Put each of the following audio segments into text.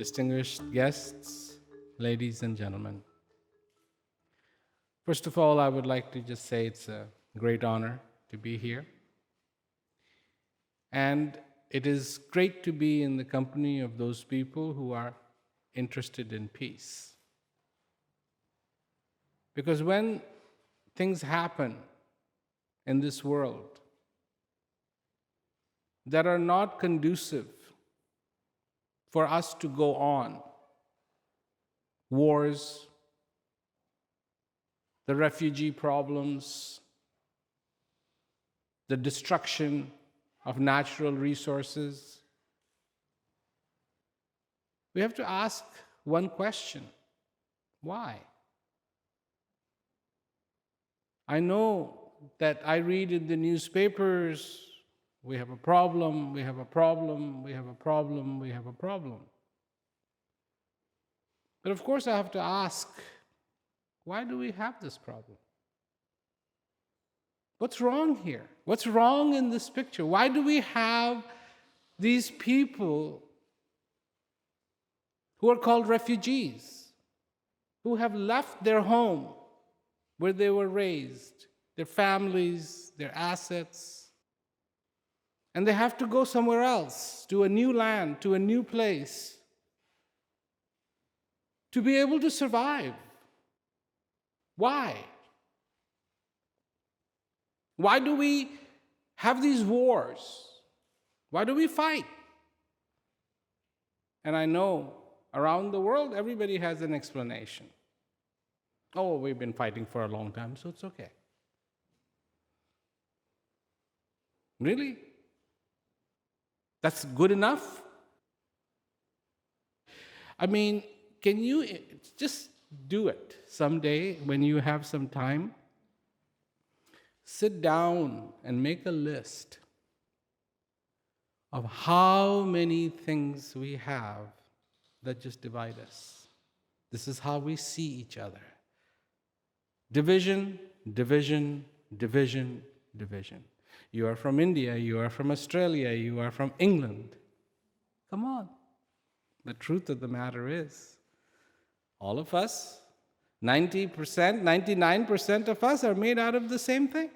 distinguished guests, ladies and gentlemen. First of all, I would like to just say it's a great honor to be here. And it is great to be in the company of those people who are interested in peace. Because when things happen in this world that are not conducive for us to go on, wars, the refugee problems, the destruction of natural resources, we have to ask one question: why? I know that I read in the newspapers, we have a problem, we have a problem, we have a problem, we have a problem. But of course I have to ask, why do we have this problem? What's wrong here? What's wrong in this picture? Why do we have these people who are called refugees, who have left their home where they were raised, their families, their assets, and they have to go somewhere else, to a new land, to a new place, to be able to survive? Why? Why do we have these wars? Why do we fight? And I know around the world, everybody has an explanation. Oh, we've been fighting for a long time, so it's okay. Really? That's good enough? I mean, can you just do it someday when you have some time? Sit down and make a list of how many things we have that just divide us. This is how we see each other. Division, division, division, division. You are from India, you are from Australia, you are from England. Come on. The truth of the matter is, all of us, 90%, 99% of us are made out of the same thing.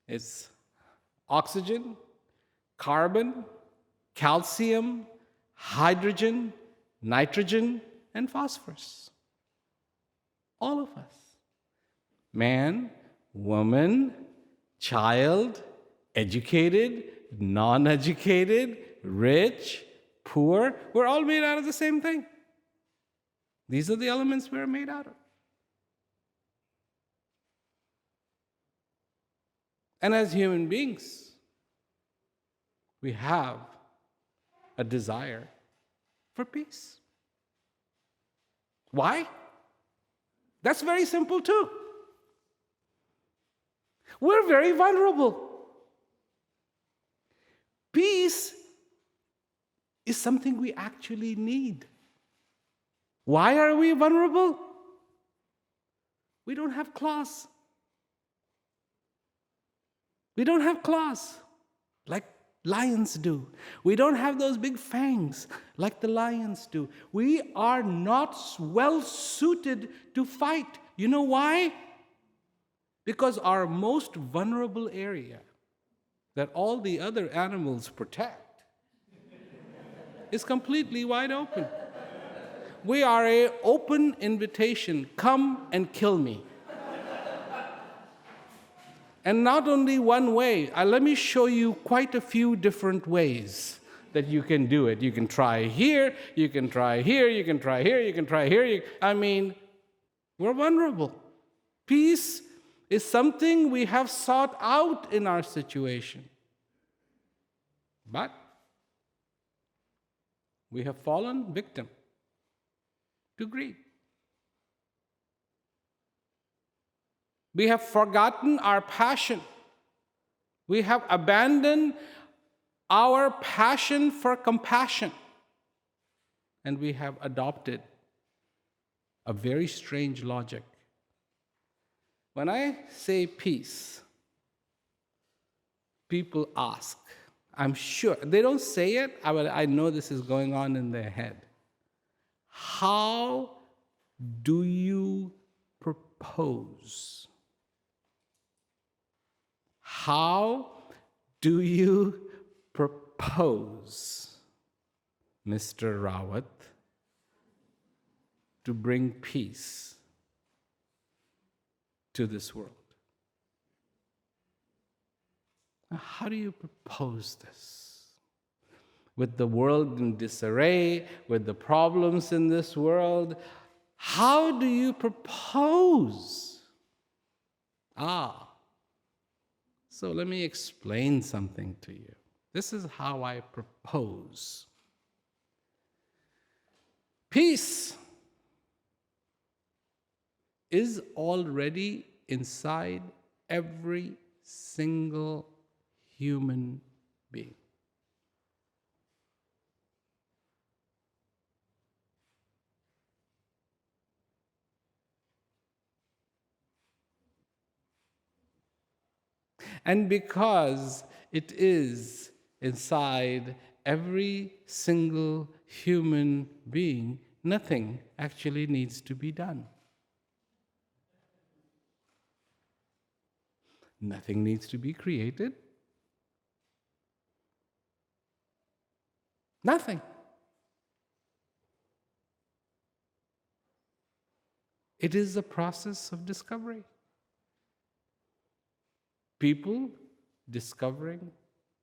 It's oxygen, carbon, calcium, hydrogen, nitrogen, and phosphorus. All of us. Man, woman, child, educated, non-educated, rich, poor, we're all made out of the same thing. These are the elements we're made out of. And as human beings, we have a desire for peace. Why? That's very simple too. We're very vulnerable. Peace is something we actually need. Why are we vulnerable? We don't have claws. We don't have claws like lions do. We don't have those big fangs like the lions do. We are not well suited to fight. You know why? Because our most vulnerable area that all the other animals protect is completely wide open. We are an open invitation. Come and kill me. And not only one way. Let me show you quite a few different ways that you can do it. You can try here, you can try here, you can try here, you can try here. I mean, we're vulnerable. Peace is something we have sought out in our situation. But we have fallen victim to greed. We have forgotten our passion. We have abandoned our passion for compassion. And we have adopted a very strange logic. When I say peace, people ask, I'm sure, they don't say it, but I know this is going on in their head. How do you propose? How do you propose, Mr. Rawat, to bring peace to this world? How do you propose this? With the world in disarray, with the problems in this world, how do you propose? So let me explain something to you. This is how I propose. Peace is already inside every single human being. And because it is inside every single human being, nothing actually needs to be done. Nothing needs to be created. Nothing. It is a process of discovery. People discovering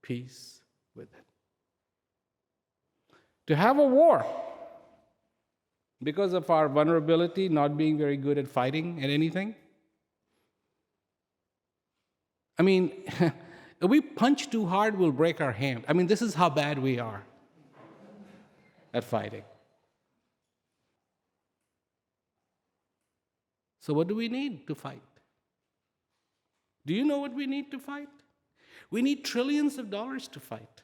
peace with it. To have a war because of our vulnerability, not being very good at fighting at anything. I mean, if we punch too hard, we'll break our hand. I mean, this is how bad we are at fighting. So what do we need to fight? Do you know what we need to fight? We need trillions of dollars to fight.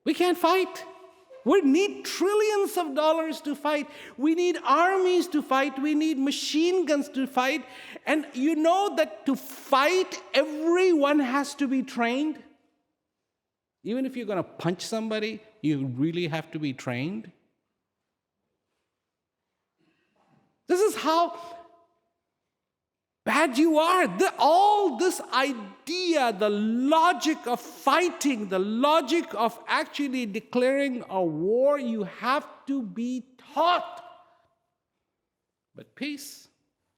We can't fight. We need trillions of dollars to fight. We need armies to fight. We need machine guns to fight. And you know that to fight, everyone has to be trained. Even if you're going to punch somebody, you really have to be trained. This is how bad you are. All this idea, the logic of fighting, the logic of actually declaring a war, you have to be taught. But peace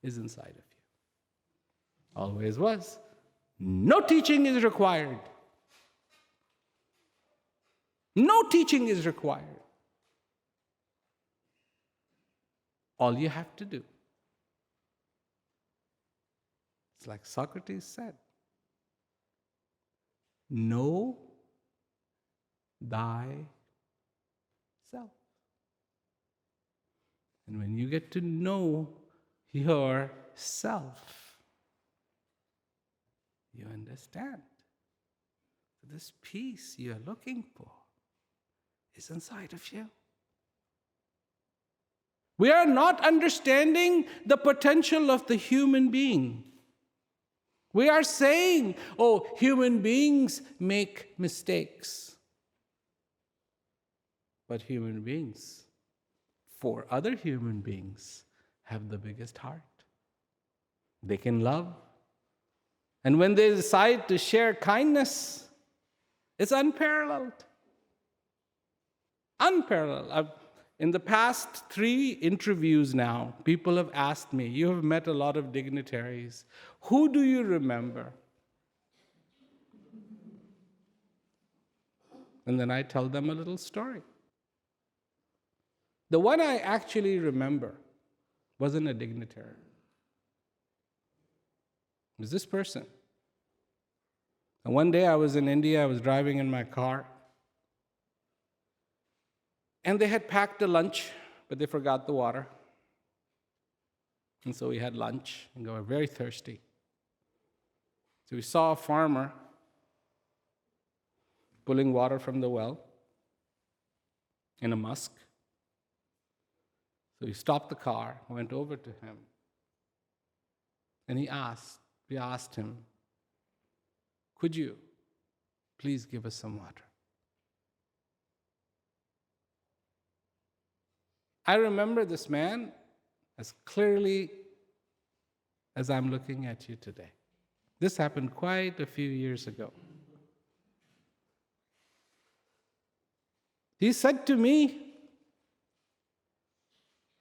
is inside of you. Always was. No teaching is required. No teaching is required. All you have to do, it's like Socrates said, know thyself. And when you get to know yourself, you understand that this peace you're looking for is inside of you. We are not understanding the potential of the human being. We are saying, oh, human beings make mistakes. But human beings, for other human beings, have the biggest heart. They can love. And when they decide to share kindness, it's unparalleled. Unparalleled. In the past 3 interviews now, people have asked me, you have met a lot of dignitaries. Who do you remember? And then I tell them a little story. The one I actually remember wasn't a dignitary. It was this person. And one day I was in India, I was driving in my car, and they had packed a lunch, but they forgot the water. And so we had lunch, and we were very thirsty. So we saw a farmer pulling water from the well in a musk. So we stopped the car, went over to him, and we asked him, could you Please give us some water. I remember this man as clearly as I'm looking at you today. This happened quite a few years ago. He said to me,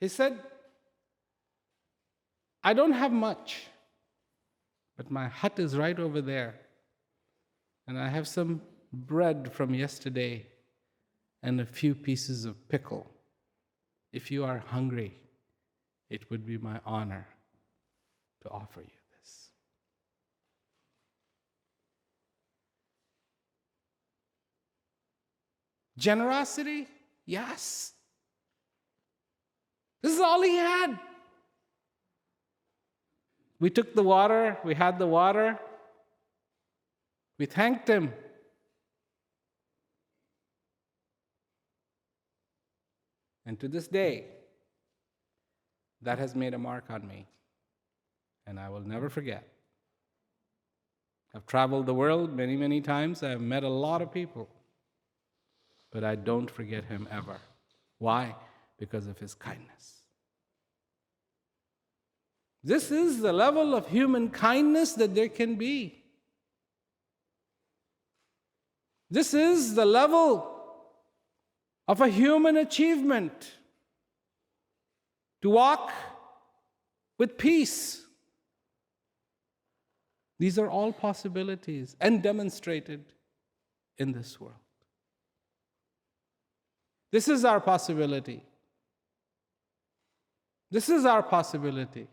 he said, I don't have much, but my hut is right over there. And I have some bread from yesterday and a few pieces of pickle. If you are hungry, it would be my honor to offer you this. Generosity? Yes. This is all he had. We took the water, we had the water, we thanked him. And to this day, that has made a mark on me, and I will never forget. I've traveled the world many, many times. I've met a lot of people, but I don't forget him ever. Why? Because of his kindness. This is the level of human kindness that there can be. This is the level of a human achievement. To walk with peace. These are all possibilities and demonstrated in this world. This is our possibility. This is our possibility.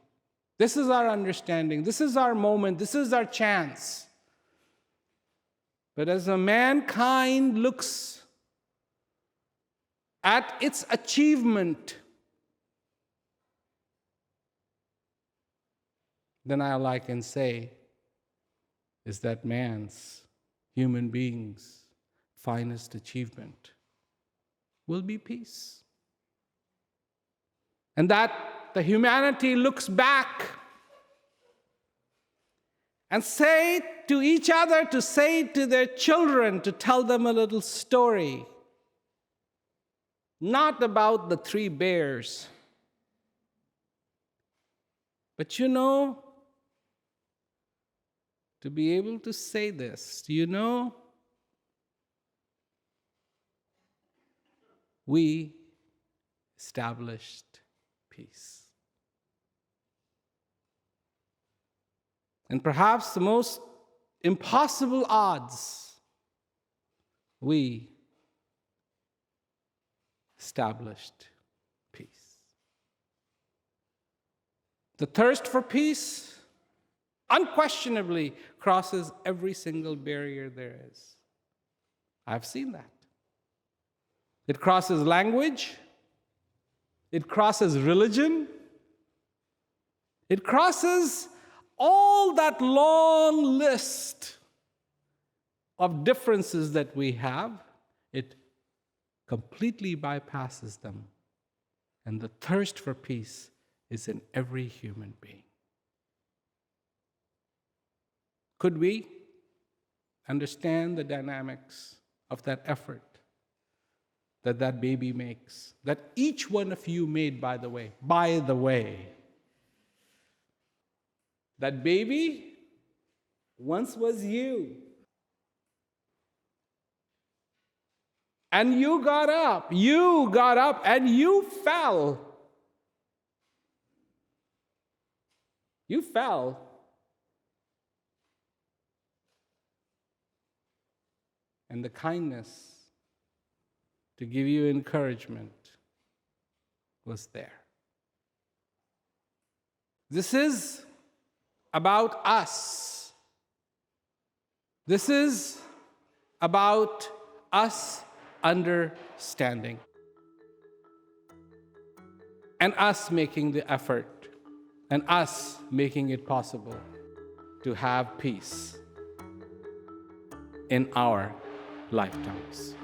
This is our understanding. This is our moment. This is our chance. But as a mankind looks at its achievement, then all I can say is that man's, human beings' finest achievement will be peace. And that the humanity looks back and say to each other, to say to their children, to tell them a little story. Not about the 3 bears. But you know, to be able to say this, do you know, we established peace. And perhaps the most impossible odds, we established peace. The thirst for peace unquestionably crosses every single barrier there is. I've seen that. It crosses language. It crosses religion. It crosses all that long list of differences that we have. It completely bypasses them. And the thirst for peace is in every human being. Could we understand the dynamics of that effort that that baby makes, that each one of you made, by the way? By the way, that baby once was you. And you got up and you fell. You fell. And the kindness to give you encouragement was there. This is about us. This is about us understanding and us making the effort and us making it possible to have peace in our lifetimes.